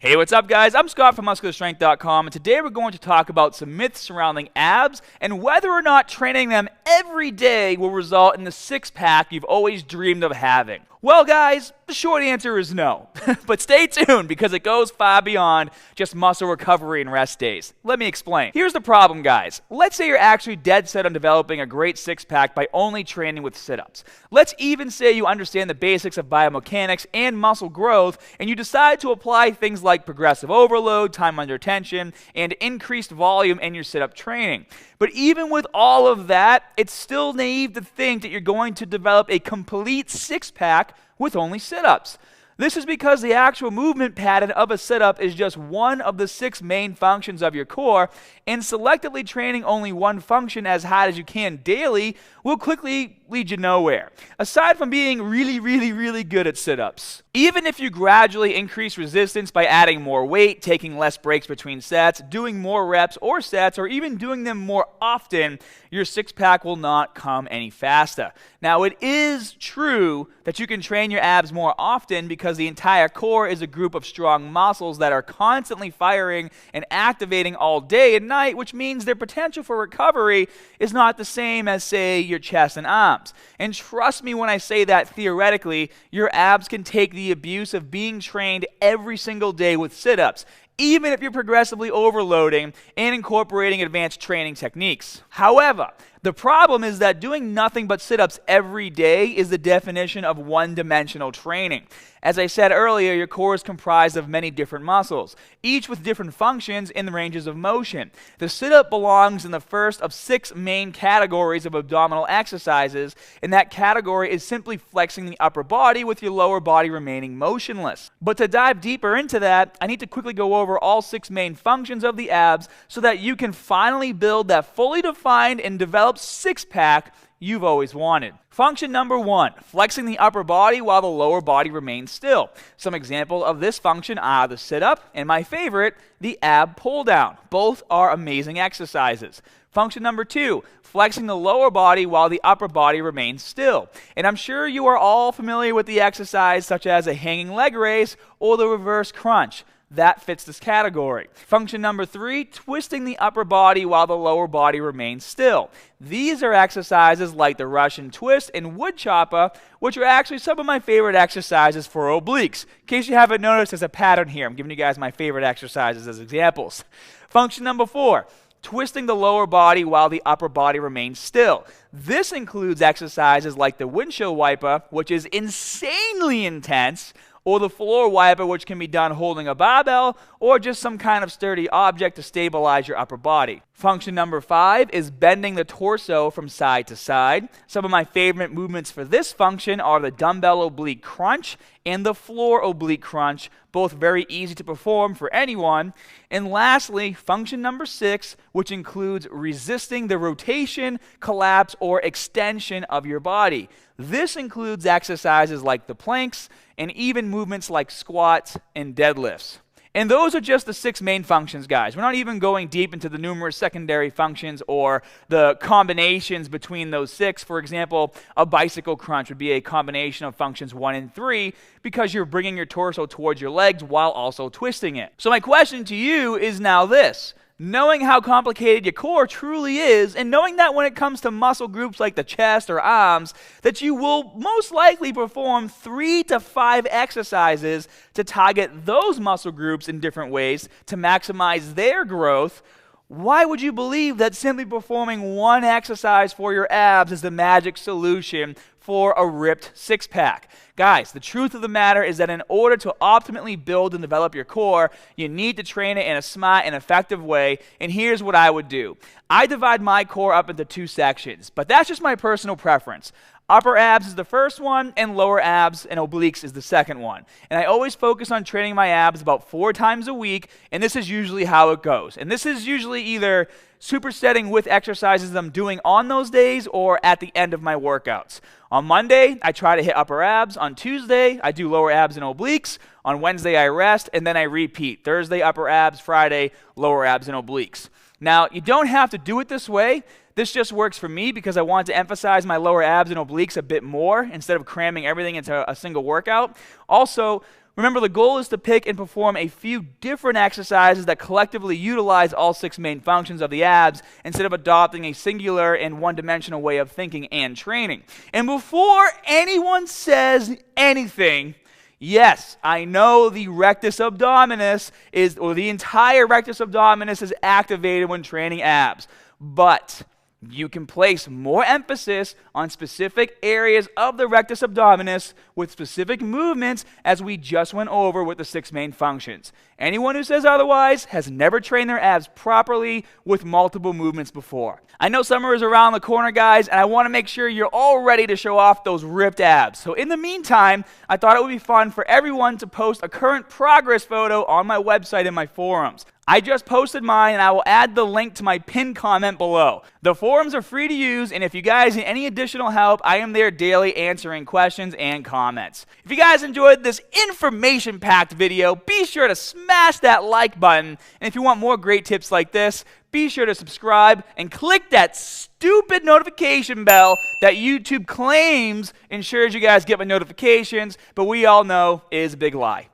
Hey, what's up, guys? I'm Scott from MuscularStrength.com, and today we're going to talk about some myths surrounding abs and whether or not training them every day will result in the six-pack you've always dreamed of having. Well, guys, the short answer is no. But stay tuned because it goes far beyond just muscle recovery and rest days. Let me explain. Here's the problem, guys. Let's say you're actually dead set on developing a great six-pack by only training with sit-ups. Let's even say you understand the basics of biomechanics and muscle growth, and you decide to apply things like progressive overload, time under tension, and increased volume in your sit-up training. But even with all of that, it's still naive to think that you're going to develop a complete six-pack with only sit-ups. This is because the actual movement pattern of a sit-up is just one of the 6 main functions of your core, and selectively training only one function as hard as you can daily will quickly lead you nowhere, aside from being really good at sit-ups. Even if you gradually increase resistance by adding more weight, taking less breaks between sets, doing more reps or sets, or even doing them more often, your six-pack will not come any faster. Now, it is true that you can train your abs more often because the entire core is a group of strong muscles that are constantly firing and activating all day and night, which means their potential for recovery is not the same as, say, your chest and arms. And trust me when I say that theoretically, your abs can take the abuse of being trained every single day with sit-ups, even if you're progressively overloading and incorporating advanced training techniques. However, the problem is that doing nothing but sit-ups every day is the definition of one-dimensional training. As I said earlier, your core is comprised of many different muscles, each with different functions in the ranges of motion. The sit-up belongs in the first of 6 main categories of abdominal exercises, and that category is simply flexing the upper body with your lower body remaining motionless. But to dive deeper into that, I need to quickly go over all 6 main functions of the abs so that you can finally build that fully defined and developed six-pack you've always wanted. Function number 1, flexing the upper body while the lower body remains still. Some examples of this function are the sit-up and my favorite, the ab pull-down. Both are amazing exercises. Function number 2, flexing the lower body while the upper body remains still. And I'm sure you are all familiar with the exercise such as a hanging leg raise or the reverse crunch. That fits this category. Function number 3, twisting the upper body while the lower body remains still. These are exercises like the Russian twist and wood chopper, which are actually some of my favorite exercises for obliques. In case you haven't noticed, there's a pattern here. I'm giving you guys my favorite exercises as examples. Function number 4, twisting the lower body while the upper body remains still. This includes exercises like the windshield wiper, which is insanely intense, or the floor wiper, which can be done holding a barbell or just some kind of sturdy object to stabilize your upper body. Function number 5 is bending the torso from side to side. Some of my favorite movements for this function are the dumbbell oblique crunch and the floor oblique crunch, both very easy to perform for anyone. And lastly, function number 6, which includes resisting the rotation, collapse, or extension of your body. This includes exercises like the planks and even movements like squats and deadlifts. And those are just the 6 main functions, guys. We're not even going deep into the numerous secondary functions or the combinations between those 6. For example, a bicycle crunch would be a combination of functions 1 and 3 because you're bringing your torso towards your legs while also twisting it. So my question to you is now this. Knowing how complicated your core truly is, and knowing that when it comes to muscle groups like the chest or arms, that you will most likely perform 3 to 5 exercises to target those muscle groups in different ways to maximize their growth, why would you believe that simply performing one exercise for your abs is the magic solution for a ripped six-pack? Guys, the truth of the matter is that in order to optimally build and develop your core, you need to train it in a smart and effective way, and here's what I would do. I divide my core up into 2 sections, but that's just my personal preference. Upper abs is the first one, and lower abs and obliques is the second one. And I always focus on training my abs about 4 times a week, and this is usually how it goes. And this is usually either supersetting with exercises I'm doing on those days or at the end of my workouts. On Monday, I try to hit upper abs. On Tuesday, I do lower abs and obliques. On Wednesday, I rest, and then I repeat. Thursday, upper abs. Friday, lower abs and obliques. Now, you don't have to do it this way. This just works for me because I want to emphasize my lower abs and obliques a bit more instead of cramming everything into a single workout. Also, Remember, the goal is to pick and perform a few different exercises that collectively utilize all 6 main functions of the abs instead of adopting a singular and one-dimensional way of thinking and training. And before anyone says anything, yes, I know the rectus abdominis the entire rectus abdominis is activated when training abs, but you can place more emphasis on specific areas of the rectus abdominis with specific movements, as we just went over with the 6 main functions. Anyone who says otherwise has never trained their abs properly with multiple movements before. I know summer is around the corner, guys, and I want to make sure you're all ready to show off those ripped abs. So in the meantime, I thought it would be fun for everyone to post a current progress photo on my website and my forums. I just posted mine, and I will add the link to my pinned comment below. The forums are free to use, and if you guys need any additional help, I am there daily answering questions and comments. If you guys enjoyed this information-packed video, be sure to smash that like button, and if you want more great tips like this, be sure to subscribe and click that stupid notification bell that YouTube claims ensures you guys get my notifications, but we all know is a big lie.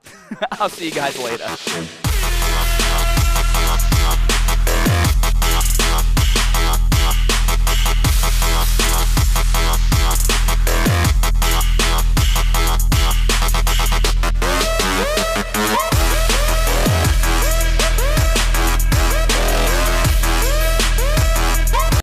I'll see you guys later.